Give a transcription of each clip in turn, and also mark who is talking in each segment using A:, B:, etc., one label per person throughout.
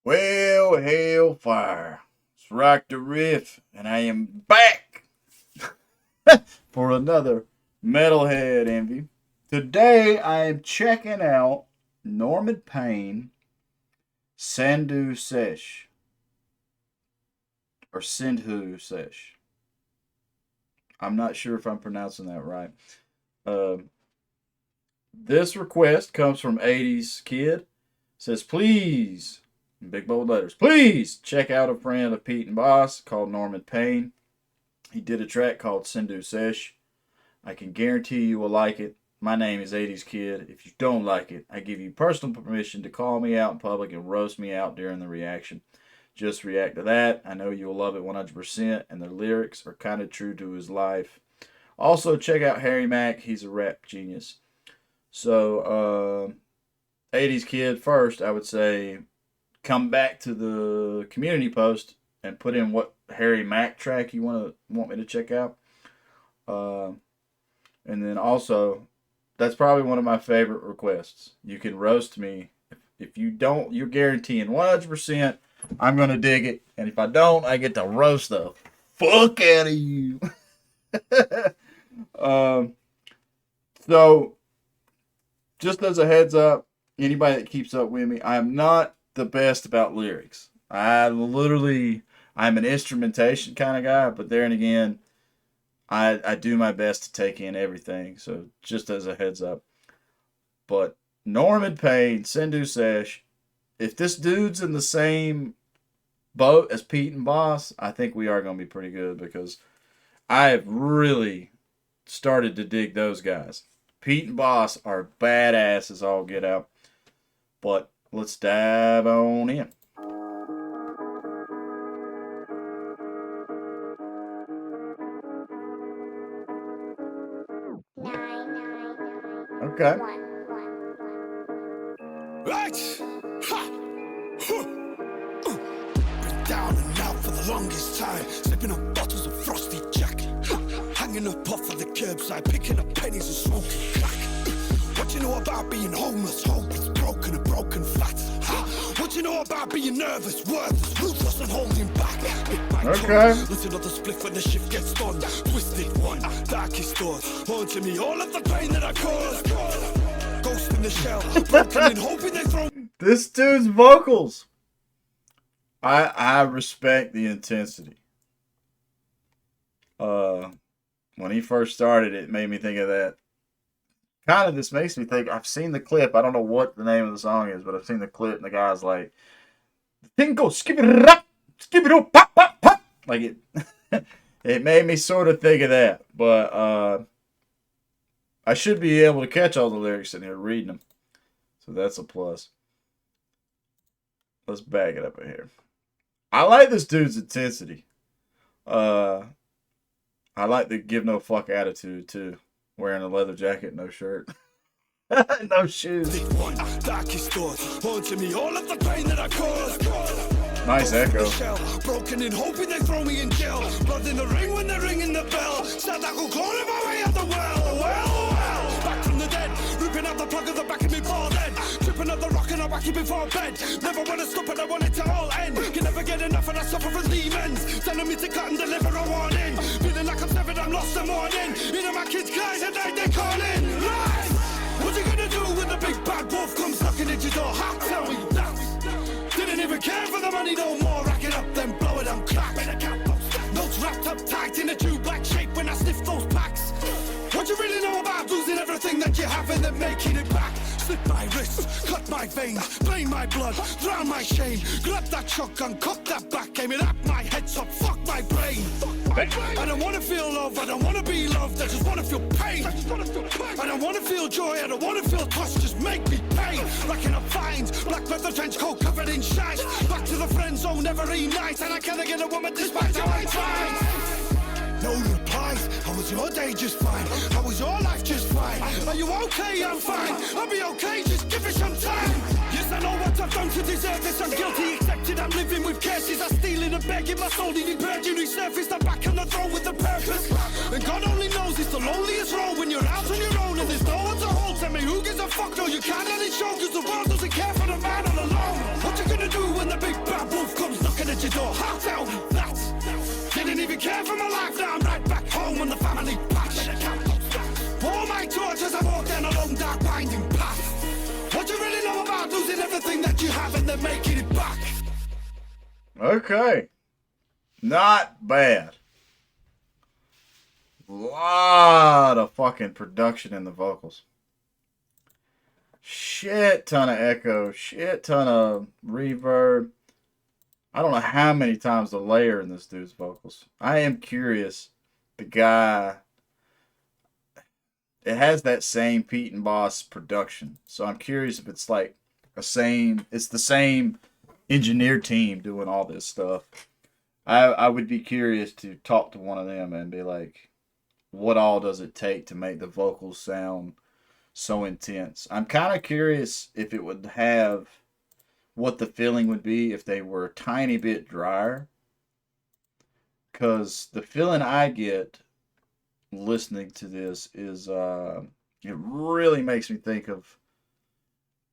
A: Well, hellfire. It's RockdaRiff, and I am back for another Metalhead envy. Today I am checking out Norman Payne, Sindhu Sesh, or Sindhu Sesh. I'm not sure if I'm pronouncing that right. Uh, this request comes from 80s Kid. Says, please, in big bold letters, please check out a friend of Pete and Boss called Norman Payne. He did a track called Sindhu Sesh. I can guarantee you will like it. My name is 80s Kid. If you don't like it, I give you personal permission to call me out in public and roast me out during the reaction. Just react to that. I know you'll love it 100%, and the lyrics are kind of true to his life. Also, check out Harry Mack. He's a rap genius. So, 80s Kid, first, I would say come back to the community post and put in what Harry Mack track you want me to check out. And then also, that's probably one of my favorite requests. You can roast me. If you don't, you're guaranteeing 100% I'm going to dig it. And if I don't, I get to roast the fuck out of you. So, just as a heads up, anybody that keeps up with me, I am not the best about lyrics. I'm an instrumentation kind of guy, but then again, I do my best to take in everything. So just as a heads up. But Norman Payne, Sindhu Sesh, if this dude's in the same boat as Pete and Boss, I think we are going to be pretty good because I have really started to dig those guys. Pete and Boss are badass as all get out. But let's dive on in. Okay.
B: Right. Ha. Huh. Been down and out for the longest time, sipping on bottles of frosty Jack, hanging up off of the curbside, picking up pennies and smoking crack. What you know about being homeless, hopeless, broken and broken flat? What you know about being nervous, worthless, ruthless and holding back?
A: Okay.
B: Listen to the spliff when the shift gets done. Twisted one, darkest thoughts haunting me. All of the pain that I caused. Ghost in the shell, broken and hoping they throw.
A: This dude's vocals. I respect the intensity. When he first started, it made me think of that. Kind of this makes me think, I've seen the clip. I don't know what the name of the song is, but I've seen the clip, and the guy's like, the thing goes skip it up, pop, pop, pop. Like it, it made me sort of think of that. But I should be able to catch all the lyrics in here reading them. So that's a plus. Let's back it up in here. I like this dude's intensity. I like the give no fuck attitude too. Wearing a leather jacket, no shirt. No shoes.
B: Darkest thoughts haunting me. All of the pain that I caused.
A: Nice echo.
B: Broken and hoping they throw me in jail. Blood in the ring when they're ringing the bell. Said I could claw my way out the well. Back from the dead, ripping out the plug of the back of me bald head. Tripping up the rock and I whack it before bed. Never wanna stop and I want it to all end. Can never get enough and I suffer from demons. Telling me to cut and deliver a warning. Feeling like I'm severed, I'm lost the morning. You know my kids' cries at night they calling. Lies! What you gonna do when the big bad wolf comes knocking at your door? How tell me that? Didn't even care for the money no more. Rack it up, then blow it on crack. Notes wrapped up tight in a tube black shape when I sniff those packs. What you really know about losing everything that you have and then making it back? Slit my wrists, cut my veins, drain my blood, drown my shame. Grab that shotgun, cock that back, aim it at my head, so fuck my brain. I don't wanna feel love, I don't wanna be loved, I just wanna feel pain. I don't wanna feel joy, I don't wanna feel trust, just make me pain. Racking up fines, black leather trench coat covered in shite. Back to the friend zone every night, and I cannot get a woman despite how I try. No replies, how was your day? Just fine. How was your life? Just fine. Are you okay? I'm fine. I'll be okay, just give it some time. Yes, I know what I've done to deserve this. I'm guilty, accepted, I'm living with curses. I'm stealing and begging, my soul needing purging. Resurfaced, I'm back on the throne with a purpose. And God only knows it's the loneliest road when you're out on your own and there's no one to hold. Tell me who gives a fuck? No, you can't let it show, cause the world doesn't care for the man all alone. What you gonna do when the big your heart out. That didn't even care for my life. Now I'm right back home on the family patch. All my tortures I walked down a long dark winding path. What do you really know about losing everything that you have and then making it back?
A: Okay. Not bad. Lot of fucking production in the vocals. Shit ton of echo. Shit ton of reverb. I don't know how many times the layer in this dude's vocals. I am curious. The guy, it has that same Pete and Boss production. So I'm curious if it's like it's the same engineer team doing all this stuff. I would be curious to talk to one of them and be like, what all does it take to make the vocals sound so intense? I'm kind of curious if it would have what the feeling would be if they were a tiny bit drier. Because the feeling I get listening to this is it really makes me think of,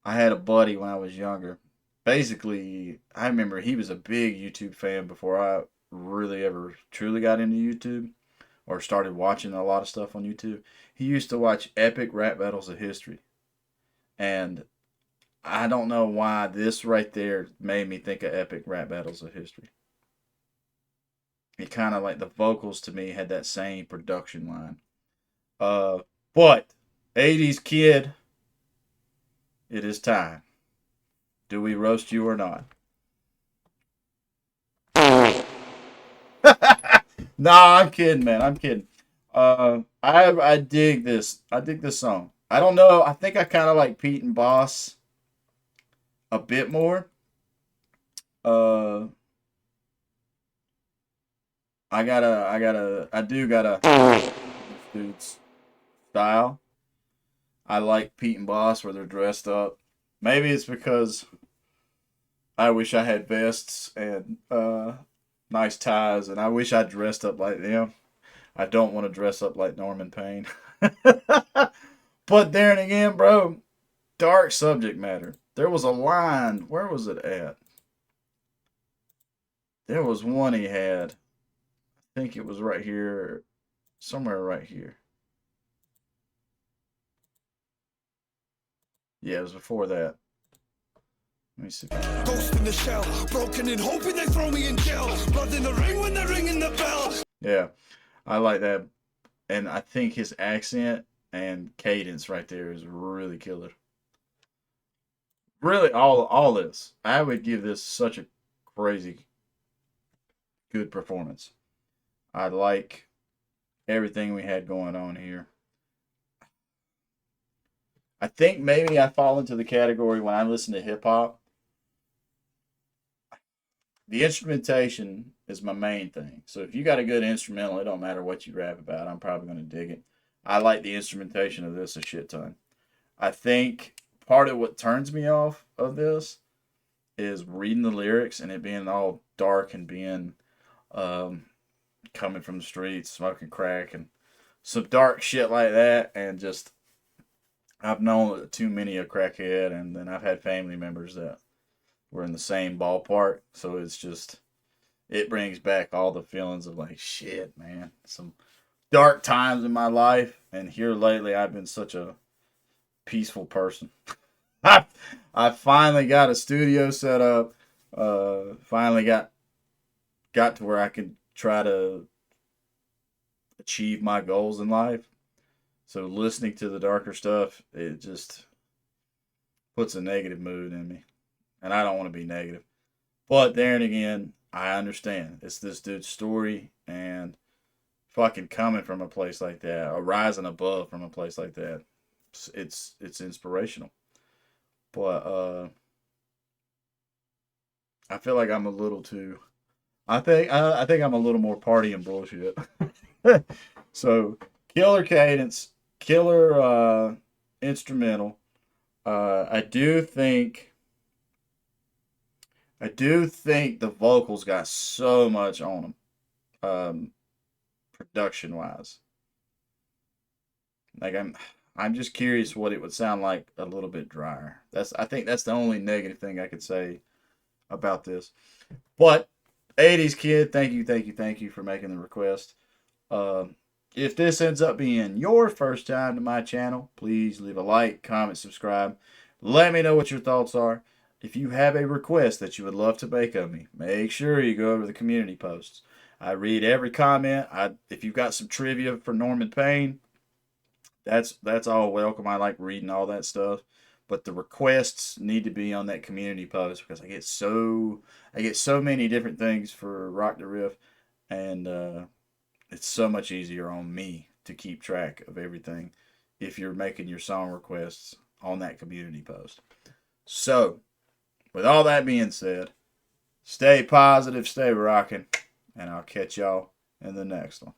A: I had a buddy when I was younger. Basically, I remember he was a big YouTube fan before I really ever truly got into YouTube or started watching a lot of stuff on YouTube. He used to watch epic rap battles of history. And I don't know why this right there made me think of epic rap battles of history. It kind of like the vocals to me had that same production line. But 80s kid, it is time. Do we roast you or not? Nah, I'm kidding, man. I'm kidding. I dig this. I dig this song. I don't know. I think I kind of like Pete and Boss a bit more. Uh, I do gotta this dude's style. I like Pete and Boss where they're dressed up. Maybe it's because I wish I had vests and nice ties, and I wish I dressed up like them. I don't want to dress up like Norman Payne. But there again, bro, dark subject matter. There was a line. Where was it at? There was one he had. I think it was right here. Somewhere right here. Yeah, it was before that. Let me see.
B: Ghost in the shell, broken in, hoping they throw me in jail. Blood in the ring when they're ringing the bell.
A: Yeah, I like that. And I think his accent and cadence right there is really killer. Really, all this. I would give this such a crazy good performance. I like everything we had going on here. I think maybe I fall into the category when I listen to hip hop. The instrumentation is my main thing. So if you got a good instrumental, it don't matter what you rap about. I'm probably going to dig it. I like the instrumentation of this a shit ton. I think part of what turns me off of this is reading the lyrics and it being all dark and being coming from the streets, smoking crack and some dark shit like that. And just, I've known too many a crackhead, and then I've had family members that were in the same ballpark. So it's just, it brings back all the feelings of like, shit, man, some dark times in my life. And here lately, I've been such a peaceful person. I finally got a studio set up. Finally got to where I could try to achieve my goals in life. So listening to the darker stuff, it just puts a negative mood in me. And I don't want to be negative. But there and again, I understand. It's this dude's story, and fucking coming from a place like that, or rising above from a place like that, it's inspirational. But I feel like I'm a little too. I think I'm a little more party and bullshit. So killer cadence, killer instrumental. I do think the vocals got so much on them, production wise. Like I'm just curious what it would sound like a little bit drier. I think that's the only negative thing I could say about this. But 80s kid, thank you for making the request. Uh, if this ends up being your first time to my channel, please leave a like, comment, subscribe. Let me know what your thoughts are. If you have a request that you would love to make of me, make sure you go over to the community posts. I read every comment. If you've got some trivia for Norman Payne, that's all welcome. I like reading all that stuff. But the requests need to be on that community post because I get so many different things for RockdaRiff, and it's so much easier on me to keep track of everything if you're making your song requests on that community post. So, with all that being said, stay positive, stay rocking, and I'll catch y'all in the next one.